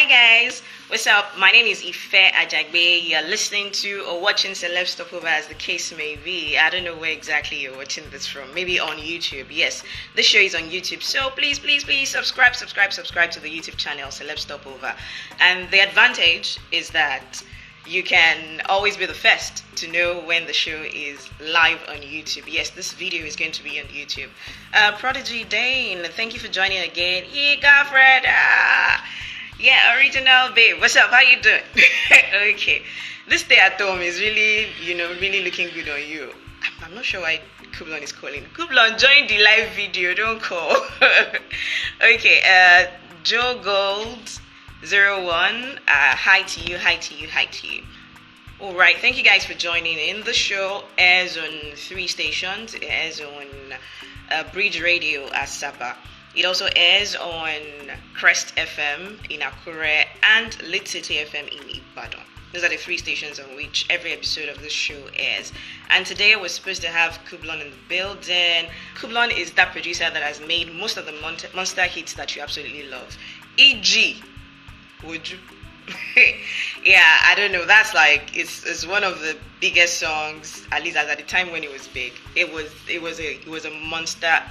guys, what's up? My name is Ife Ajagbe. You're listening to or watching Celeb Stopover, as the case may be. I don't know where exactly you're watching this from. Maybe on YouTube. Yes, this show is on YouTube. So please subscribe to the YouTube channel Celeb Stopover. And the advantage is that you can always be the first to know when the show is live on YouTube. Yes, this video is going to be on YouTube. Prodigy Dane, thank you for joining again. Yeah, girlfriend. Yeah, original babe. What's up? How you doing? Okay. This day at home is really, really looking good on you. I'm not sure why Coublon is calling. Coublon, join the live video. Don't call. Okay. Joe Gold 01. Hi to you. All right. Thank you guys for joining in. The show airs on 3 stations. It airs on Bridge Radio Asaba. It also airs on Crest FM in Akure and Lit City FM in Ibadan. Those are the 3 stations on which every episode of this show airs. And today we're supposed to have Coublon in the building. Coublon is that producer that has made most of the monster hits that you absolutely love. E.g., Would You? Yeah, I don't know. That's like it's one of the biggest songs, at least at the time when it was big. It was a monster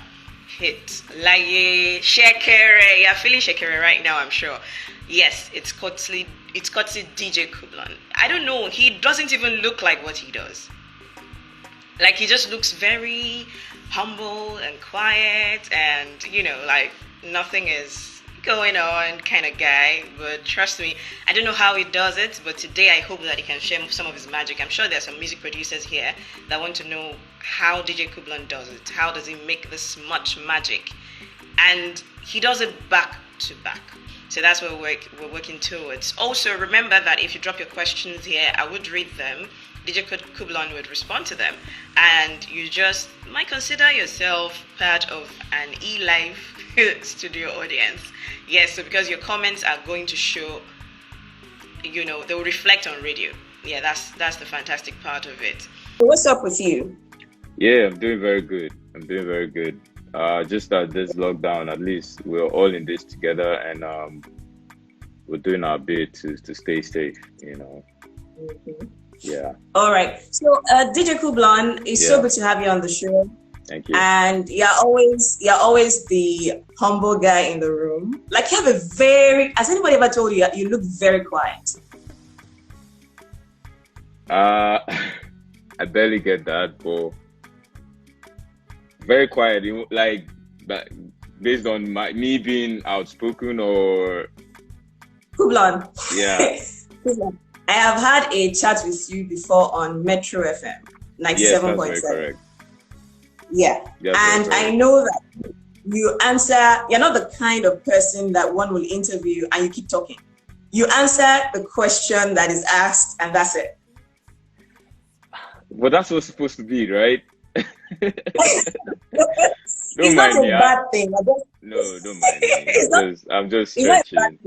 hit. Taiye, Shekere. You're feeling Shekere right now, I'm sure. Yes, it's courtesy DJ Coublon. I don't know, he doesn't even look like what he does. Like, he just looks very humble and quiet and, like nothing is going on kind of guy. But trust me, I don't know how he does it, but today I hope that he can share some of his magic. I'm sure there's some music producers here that want to know how DJ Coublon does it. How does he make this much magic? And he does it back to back. So that's what we're working towards. Also, remember that if you drop your questions here, I would read them. DJ Coublon would respond to them. And you just might consider yourself part of an e-live studio audience. Yes, so because your comments are going to show, they'll reflect on radio. Yeah, that's the fantastic part of it. What's up with you? Yeah, I'm doing very good. Just that this lockdown, at least we're all in this together, and we're doing our bit to stay safe, Mm-hmm. Yeah. All right. So DJ Coublon, it's so good to have you on the show. Thank you. And you're always the humble guy in the room. Like, you have has anybody ever told you you look very quiet? I barely get that, but very quiet. Like, but based on me being outspoken or Coublon. Yeah. Coublon. I have had a chat with you before on Metro FM 97.7. Yes, that's very correct. Yeah. And I know that you answer, you're not the kind of person that one will interview and you keep talking. You answer the question that is asked and that's it. Well, that's what's supposed to be, right? It's not a bad thing. No, don't mind me. I'm just stretching.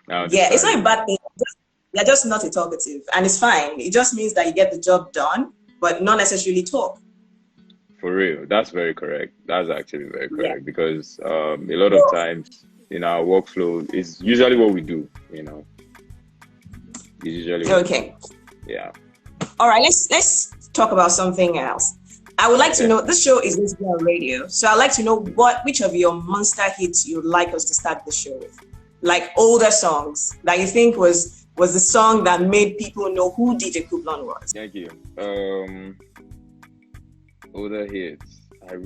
It's not a bad thing. You're just not a talkative, and it's fine. It just means that you get the job done, but not necessarily talk. For real, that's very correct. That's actually very correct, because a lot of times in our workflow is usually what we do. It's usually okay. Yeah. All right. Let's talk about something else. I would like to know, this show is listening on radio, so I'd like to know which of your monster hits you'd like us to start the show with, like older songs that you think was the song that made people know who DJ Coublon was. Thank you. Older hits. I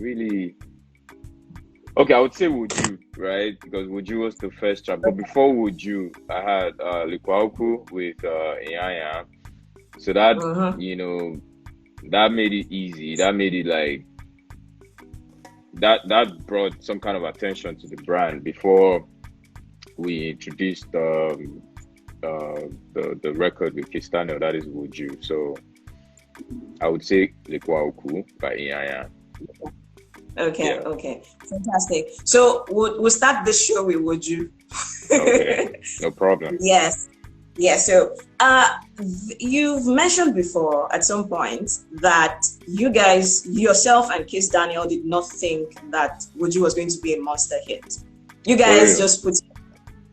would say Would You, right? Because Would You was the first track. But before Would You, I had Likwauku with Ianya. So that, that made it easy. That made it like, that brought some kind of attention to the brand before we introduced the record with Kistano, that is Would You. So I would say Likwauku by Ianya. Okay, fantastic. So we'll start this show with Would You. Okay, no problem. Yes. So you've mentioned before at some point that you guys, yourself and Kiss Daniel, did not think that Would You was going to be a monster hit. You guys just put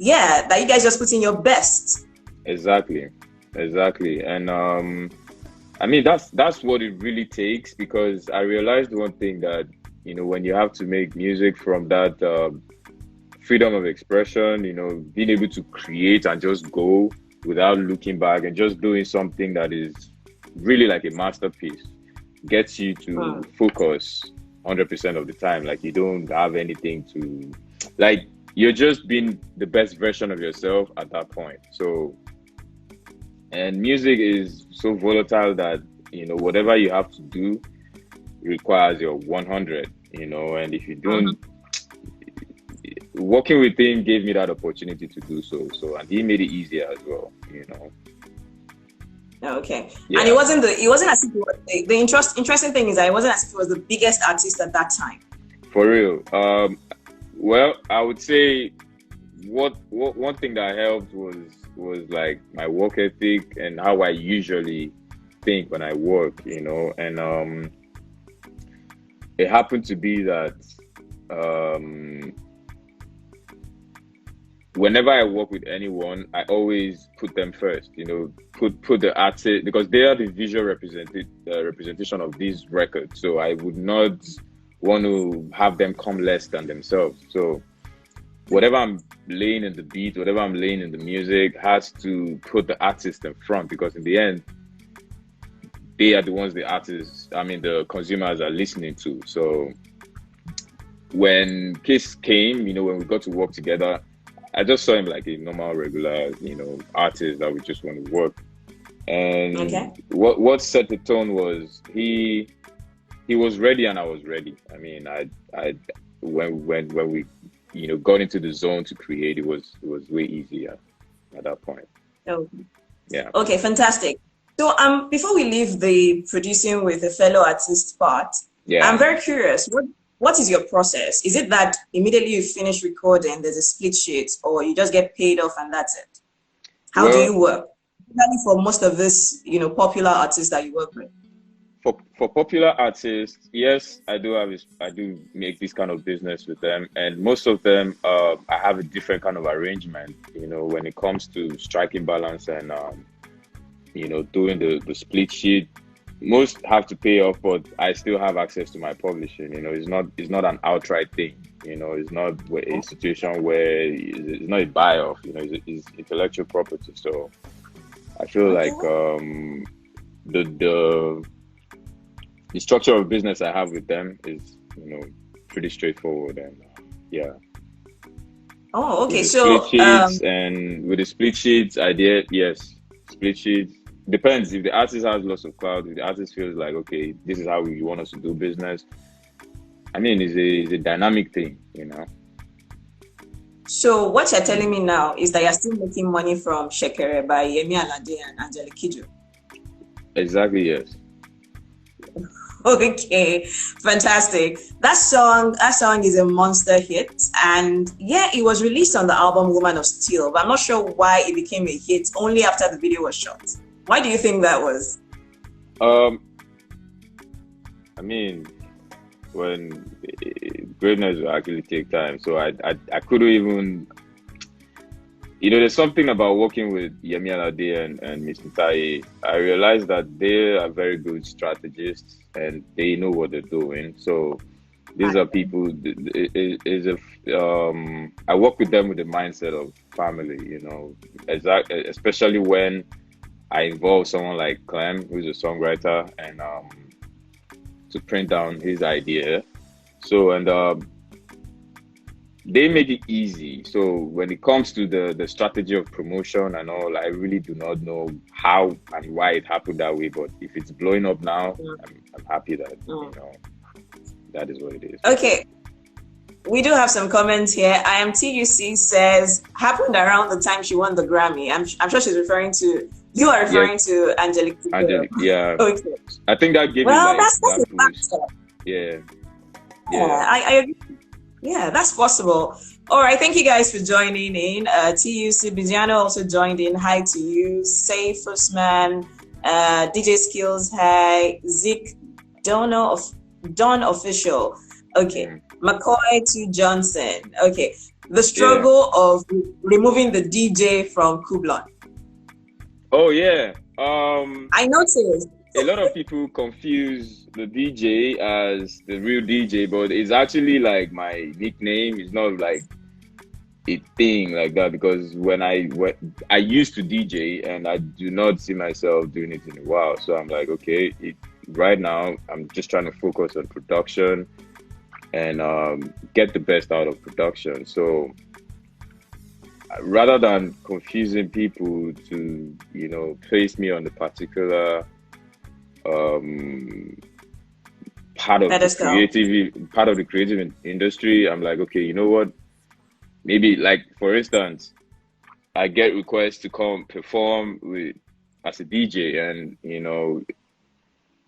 yeah, that you guys just put in your best. Exactly. And I mean, that's what it really takes, because I realized one thing, that when you have to make music from that freedom of expression, being able to create and just go without looking back and just doing something that is really like a masterpiece, gets you to focus 100% of the time. Like, you don't have anything to, like, you're just being the best version of yourself at that point. So, and music is so volatile that whatever you have to do requires your 100, and if you don't, working with him gave me that opportunity to do so, and he made it easier as well. Okay. Yeah. And it wasn't as if it was, the interesting thing is that it wasn't as if it was the biggest artist at that time. For real. Well, I would say what one thing that helped was like my work ethic and how I usually think when I work, and it happened to be that whenever I work with anyone, I always put them first, put the artist, because they are the visual representation of these records. So I would not want to have them come less than themselves. So whatever I'm laying in the beat, whatever I'm laying in the music, has to put the artist in front, because in the end, they are the ones the consumers are listening to. So when Kiss came, when we got to work together, I just saw him like a normal, regular, artist that we just want to work. And what set the tone was he was ready and I was ready. I mean, when we got into the zone to create, it was way easier at that point. Oh. Yeah. Okay, fantastic. So before we leave the producing with a fellow artist part, I'm very curious. What is your process? Is it that immediately you finish recording, there's a split sheet, or you just get paid off and that's it? How do you work? Especially for most of this, popular artists that you work with. For popular artists, yes, I do make this kind of business with them, and most of them, I have a different kind of arrangement. When it comes to striking balance and doing the split sheet. Most have to pay off, but I still have access to my publishing. It's not an outright thing. It's not a situation where it's not a buy-off. It's intellectual property. So I feel like the structure of business I have with them is pretty straightforward, and yeah. Oh, okay. So split sheets, and with the split sheets idea, yes, split sheets. Depends if the artist has lots of clout. If the artist feels like, okay, this is how you want us to do business. I mean, it's a dynamic thing, So what you're telling me now is that you're still making money from Shekere by Yemi, Alade and Angelique. Exactly, yes. Okay, fantastic. That song is a monster hit, and it was released on the album Woman of Steel, but I'm not sure why it became a hit only after the video was shot. Why do you think that was? I mean, when greatness will actually take time, so I couldn't even, there's something about working with Yemi Alade and Mr. Taiye. I realized that they are very good strategists and they know what they're doing. So these are people. I work with them with the mindset of family. Especially when I involve someone like Clem, who's a songwriter, and to print down his idea. So, and they make it easy. So when it comes to the strategy of promotion and all, I really do not know how and why it happened that way. But if it's blowing up now, I'm happy that, that is what it is. Okay. We do have some comments here. IMTUC says, happened around the time she won the Grammy. I'm sure she's referring to, you are referring to Angelique. Yeah. Okay. I think that gave well, me that's a boost. Yeah. I agree. Yeah, that's possible. All right, thank you guys for joining in. TUC Biziano also joined in. Hi to you. Say First Man, DJ Skills, hi. Zik, Don Official. Okay. McCoy to Johnson. Okay. The struggle of removing the DJ from Coublon. Oh yeah. I noticed. A lot of people confuse the DJ as the real DJ, but it's actually like my nickname. It's not like a thing like that, because when I used to DJ and I do not see myself doing it in a while. So I'm like, okay, right now I'm just trying to focus on production and get the best out of production. So rather than confusing people to, you know, place me on the particular part of the creative industry, I'm like, okay, you know what? Maybe, like, for instance, I get requests to come perform as a DJ, and you know,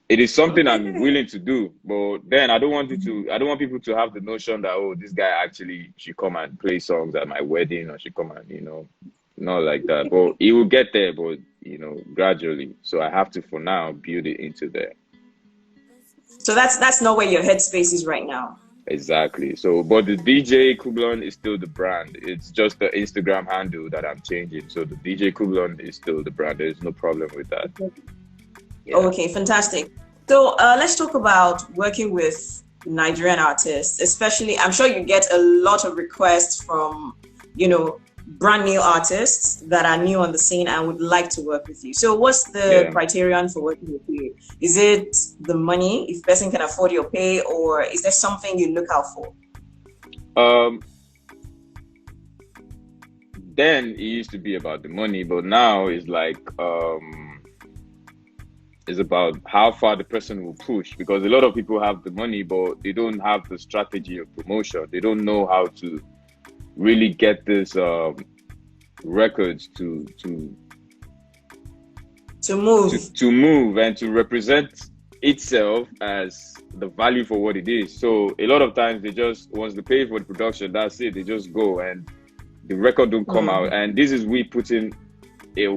it is something I'm willing to do. But then I don't want people to have the notion that, oh, this guy actually should come and play songs at my wedding, or should come and, you know, not like that. But it will get there, but you know, gradually. So I have to, for now, build it into there. So that's not where your headspace is right now. Exactly. So, but the DJ Coublon is still the brand. It's just the Instagram handle that I'm changing. So the DJ Coublon is still the brand. There's no problem with that. Yeah. Okay, fantastic. So let's talk about working with Nigerian artists, especially. I'm sure you get a lot of requests from, you know, brand new artists that are new on the scene and would like to work with you. So what's the criterion for working with you? Is it the money, if person can afford your pay, or is there something you look out for? Then it used to be about the money, but now it's like it's about how far the person will push, because a lot of people have the money but they don't have the strategy of promotion. They don't know how to really get this records to move and to represent itself as the value for what it is. So a lot of times they just, once they pay for the production, that's it, they just go and the record don't come out. And this is we putting a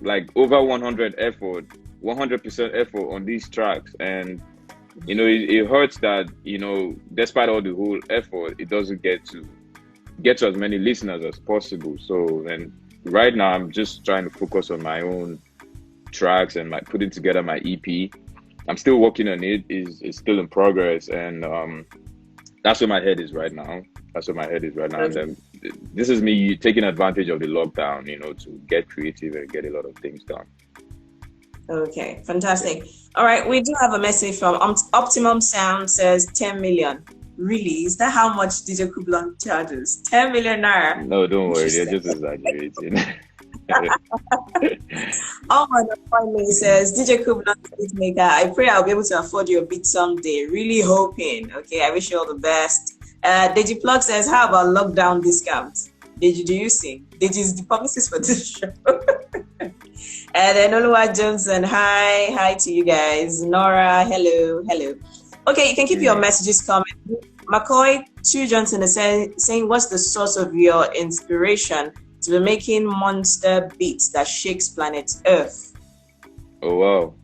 like over 100% effort on these tracks, and you know, it hurts that, you know, despite all the whole effort, it doesn't get to as many listeners as possible. So, and right now I'm just trying to focus on my own tracks and putting together my EP. I'm still working on it. It's still in progress, and that's where my head is right now. And then this is me taking advantage of the lockdown, you know, to get creative and get a lot of things done. Okay, fantastic. All right, we do have a message from Optimum Sound, says 10 million. Really? Is that how much DJ Coublon charges? 10 million naira? No, don't worry. They're just exaggerating. Oh my God, finally says DJ Coublon beatmaker. I pray I'll be able to afford your beat someday. Really hoping. Okay, I wish you all the best. Deji Plug says, how about lockdown discounts? Deji, do you sing? Deji is the publicist for this show. And then Oluwa Johnson, hi to you guys. Nora, hello. Okay, you can keep your messages coming. McCoy to Johnson is saying, what's the source of your inspiration to be making monster beats that shakes planet Earth? Oh wow!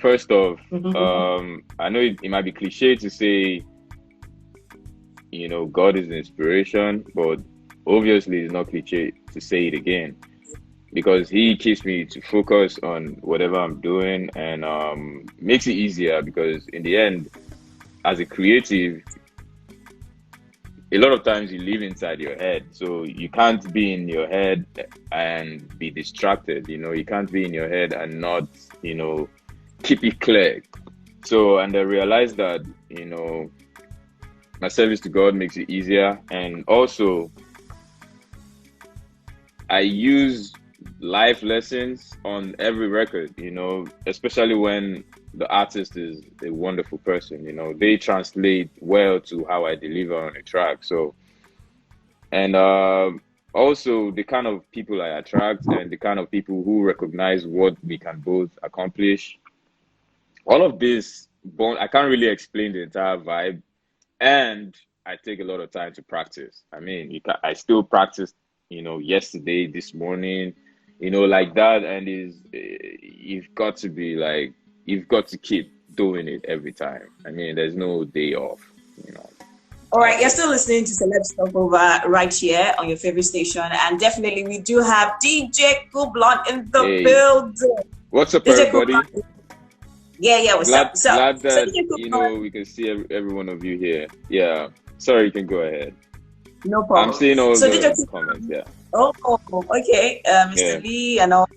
First off, I know it might be cliche to say, you know, God is an inspiration, but obviously it's not cliche to say it again, because he keeps me to focus on whatever I'm doing, and makes it easier, because in the end, as a creative, a lot of times you live inside your head, so you can't be in your head and be distracted. You know, you can't be in your head and not, you know, keep it clear. So, and I realized that, you know, my service to God makes it easier, and also I use life lessons on every record, you know, especially when the artist is a wonderful person, you know, they translate well to how I deliver on a track. So, and also the kind of people I attract and the kind of people who recognize what we can both accomplish. All of this, I can't really explain the entire vibe, and I take a lot of time to practice. I mean, I still practiced, you know, yesterday, this morning, you know, like that. And you've got to keep doing it every time. I mean, there's no day off, you know. All right, you're still listening to Celeb Stopover right here on your favorite station, and definitely we do have DJ Coublon in the building. What's up, DJ everybody? Coublon. Yeah, what's up? Glad that we can see every one of you here. Yeah, sorry, you can go ahead. No problem. I'm seeing all the comments. Yeah. Oh, okay, Mr. Lee and all.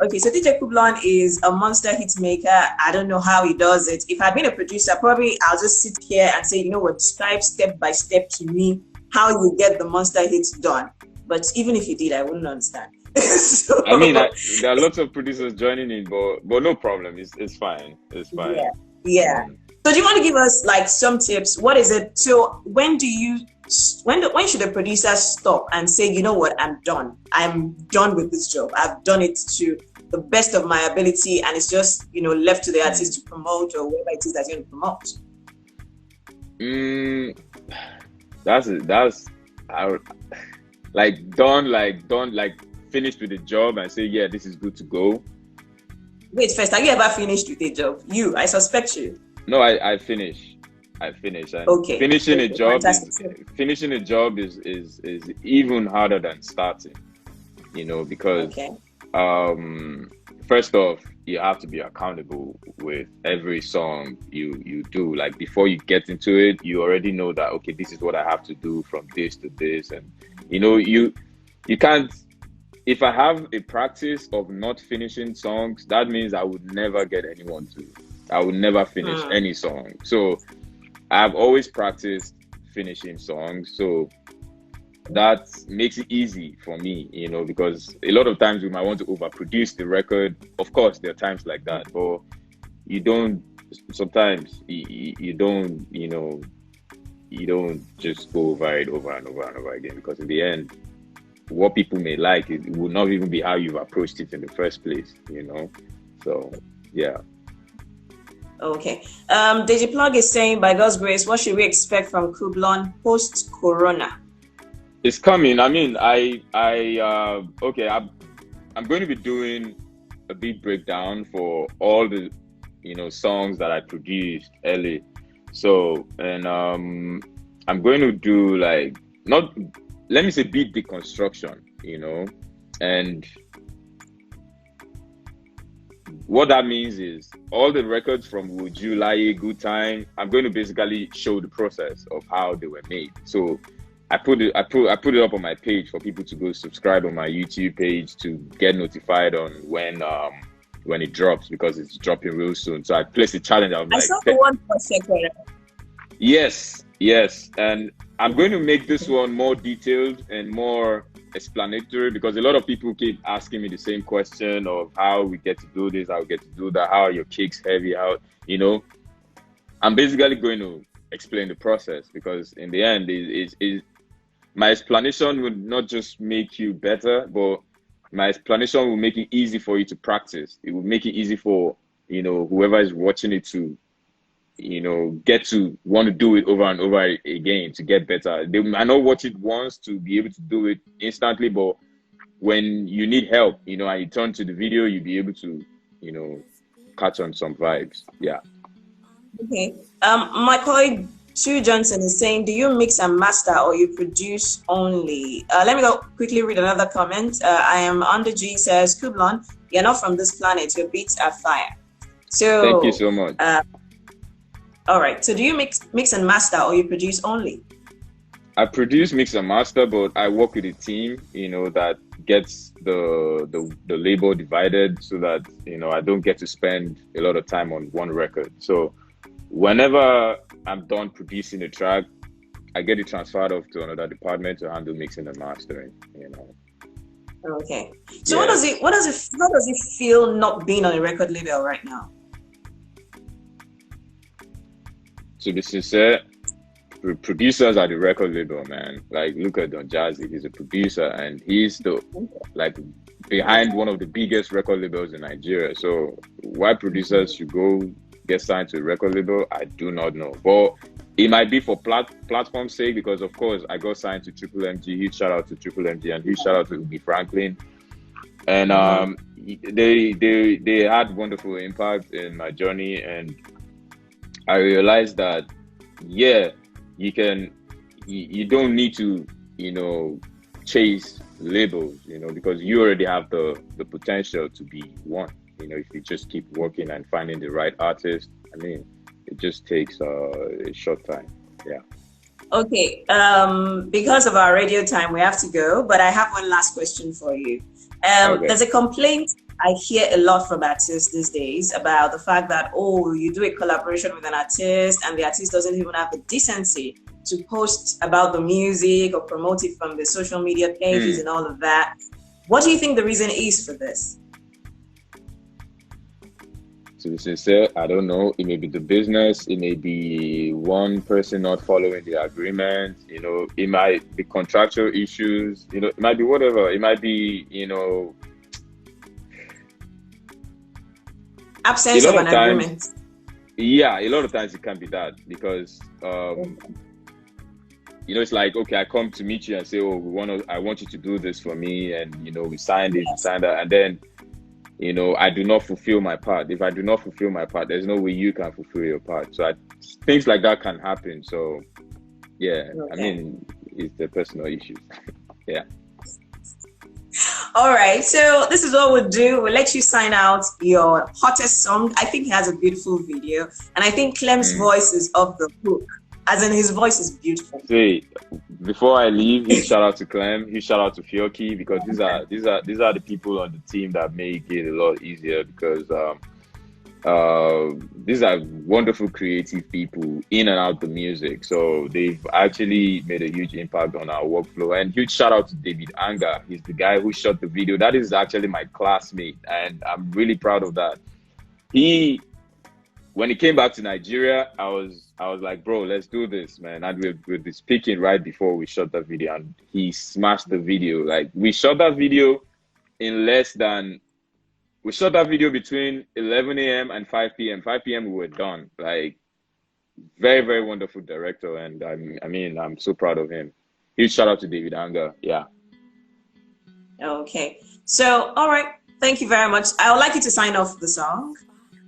Okay, so DJ Coublon is a monster hit maker. I don't know how he does it. If I'd been a producer, probably I'll just sit here and say, you know what, describe step by step to me how you get the monster hits done. But even if you did, I wouldn't understand. So, I mean, there are lots of producers joining in, but no problem. It's fine. It's fine. Yeah. So do you want to give us like some tips? What is it? So when should a producer stop and say, you know what, I'm done with this job. I've done it to the best of my ability, and it's just, left to the artist to promote or whatever it is that you're going to promote? That's done, finished with the job and say, yeah, this is good to go. Wait, first, have you ever finished with a job? I suspect you. No, I finished. And okay. Finishing a job is even harder than starting, because first off, you have to be accountable with every song you do. Like before you get into it, you already know that, okay, this is what I have to do from this to this. And you can't, if I have a practice of not finishing songs, that means I would never get anyone to. I would never finish any song. So I've always practiced finishing songs. So that makes it easy for me, because a lot of times we might want to overproduce the record. Of course, there are times like that, but sometimes you don't just go over it over and over and over again, because in the end, what people may like, it will not even be how you've approached it in the first place, So, yeah. Okay. Deji Plug is saying, by God's grace, what should we expect from Coublon post-Corona? It's coming. I mean, I'm going to be doing a beat breakdown for all the, songs that I produced early. So, and I'm going to do let me say beat deconstruction, and what that means is all the records from Would You Lie, Good Time, I'm going to basically show the process of how they were made. So I put it up on my page for people to go subscribe on my YouTube page to get notified on when it drops, because it's dropping real soon. So I placed a challenge. I saw the one for Shekere. Yes, and I'm going to make this one more detailed and more explanatory, because a lot of people keep asking me the same question of how we get to do this, how we get to do that, how are your kicks heavy, how, I'm basically going to explain the process, because in the end, my explanation would not just make you better, but my explanation will make it easy for you to practice. It will make it easy for, whoever is watching it to, get to want to do it over and over again to get better. They might not watch it once to be able to do it instantly, but when you need help, and you turn to the video, you'll be able to, catch on some vibes. Yeah. Okay. My colleague Sue Johnson is saying, do you mix and master or you produce only? Let me go quickly read another comment. I am under G says, Coublon, you're not from this planet. Your beats are fire. So thank you so much. All right. So do you mix and master or you produce only? I produce, mix and master, but I work with a team, that gets the label divided so that, I don't get to spend a lot of time on one record. So whenever I'm done producing a track, I get it transferred off to another department to handle mixing and mastering, Okay. So yeah. How does it feel not being on a record label right now? To be sincere, producers are the record label, man. Like, look at Don Jazzy. He's a producer, and he's behind one of the biggest record labels in Nigeria. So why producers should go get signed to a record label, I do not know. But it might be for platform's sake, because of course I got signed to Triple MG. Huge shout out to Triple MG and huge shout out to Ubi Franklin. And they had wonderful impact in my journey, and I realized that, yeah, you can you don't need to, chase labels, because you already have the potential to be one. If you just keep working and finding the right artist, I mean, it just takes a short time. Yeah. Okay. Because of our radio time, we have to go. But I have one last question for you. Okay. There's a complaint I hear a lot from artists these days about the fact that, you do a collaboration with an artist and the artist doesn't even have the decency to post about the music or promote it from the social media pages and all of that. What do you think the reason is for this? To be sincere, I don't know. It may be the business. It may be one person not following the agreement. It might be contractual issues. It might be whatever. It might be, absence of an agreement. Yeah, a lot of times it can be that because, it's like, okay, I come to meet you and say, I want you to do this for me. And, we signed this, we signed that. And then, I do not fulfill my part. If I do not fulfill my part, there's no way you can fulfill your part. So things like that can happen. So, yeah, okay. I mean, it's the personal issues. Yeah. All right. So this is what we'll do. We'll let you sign out your hottest song. I think he has a beautiful video. And I think Clem's voice is off the hook. As in, his voice is beautiful. See, before I leave, huge shout out to Clem, huge shout out to Fioki, because these are the people on the team that make it a lot easier, because these are wonderful creative people in and out the music. So they've actually made a huge impact on our workflow. And huge shout out to David Anga. He's the guy who shot the video. That is actually my classmate, and I'm really proud of that. When he came back to Nigeria, I was like, bro, let's do this, man. And we'll be speaking right before we shot that video, and he smashed the video. Like, we shot that video we shot that video between 11 a.m. and 5 p.m. 5 p.m. we were done. Like, very, very wonderful director. And I'm so proud of him. Huge shout out to David Anga. Yeah. Okay. So, all right. Thank you very much. I would like you to sign off the song.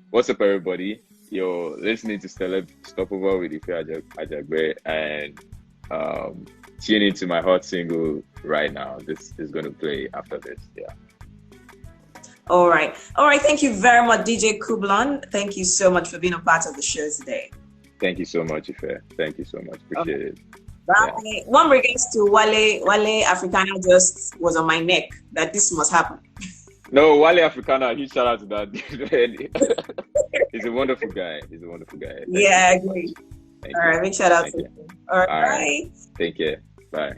What's up, everybody? You're listening to Celeb Stopover with Ife Ajagbe, and tune into my hot single right now. This is going to play after this. Yeah. All right. Thank you very much, DJ Coublon. Thank you so much for being a part of the show today. Thank you so much, Ife. Thank you so much. Appreciate it. Bye. Yeah. One regards to Wale Africana just was on my neck that this must happen. No, Wale Africana, huge shout out to that. He's a wonderful guy. Yeah, I agree. All right, big shout out to him. All right, bye. Take care. Bye.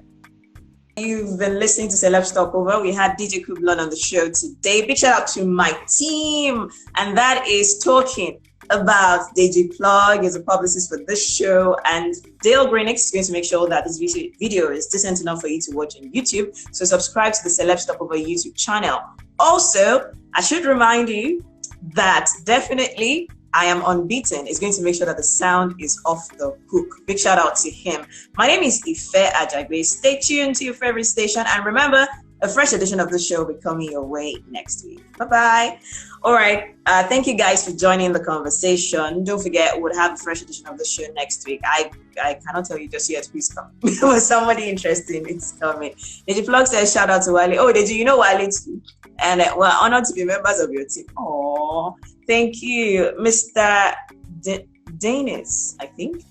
You've been listening to Celeb Stopover. We had DJ Coublon on the show today. Big shout out to my team, and that is talking about DJ Plug is a publicist for this show, and Dale Greenix is going to make sure that this video is decent enough for you to watch on YouTube. So subscribe to the Celeb Stopover YouTube channel. Also, I should remind you that definitely I Am Unbeaten is going to make sure that the sound is off the hook. Big shout out to him. My name is Ife Ajagbe. Stay tuned to your favorite station, and remember, a fresh edition of the show will be coming your way next week. Bye-bye. All right. Thank you guys for joining the conversation. Don't forget, we'll have a fresh edition of the show next week. I cannot tell you just yet who's coming. But somebody interesting is coming. Deji Plug says, shout out to Wale. Oh, Deji, you know Wale too. And we're honored to be members of your team. Oh, thank you, Mr. Danis, I think.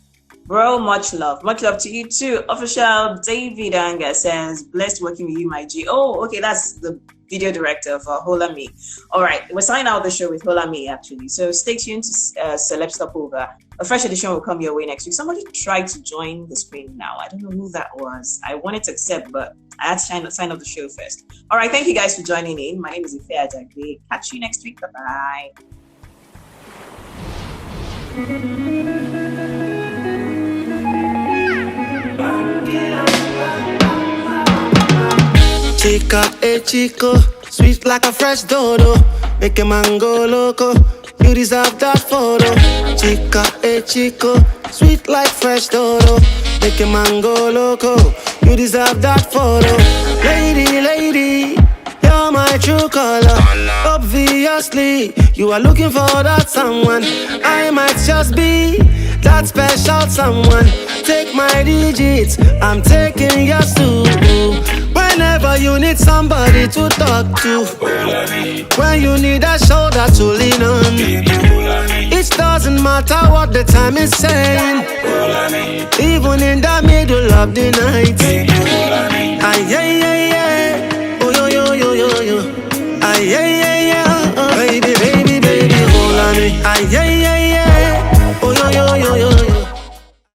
Bro, much love. Much love to you too. Official David Anga says, blessed working with you, my G. Oh, okay, that's the video director for Hola Me. All right, we're signing out the show with Hola Me, actually. So stay tuned to Celeb Stopover. A fresh edition will come your way next week. Somebody tried to join the screen now. I don't know who that was. I wanted to accept, but I had to sign up the show first. All right, thank you guys for joining in. My name is Ife Ajagbe. Catch you next week. Bye-bye. Chica, chico, sweet like a fresh dodo, make a man go loco. You deserve that photo. Chica, chico, sweet like fresh dodo, make a man go loco. You deserve that photo. Lady, you're my true color. Obviously, you are looking for that someone. I might just be that special someone. Take my digits, I'm taking yours too. Whenever you need somebody to talk to, when you need a shoulder to lean on, it doesn't matter what the time is saying, even in the middle of the night.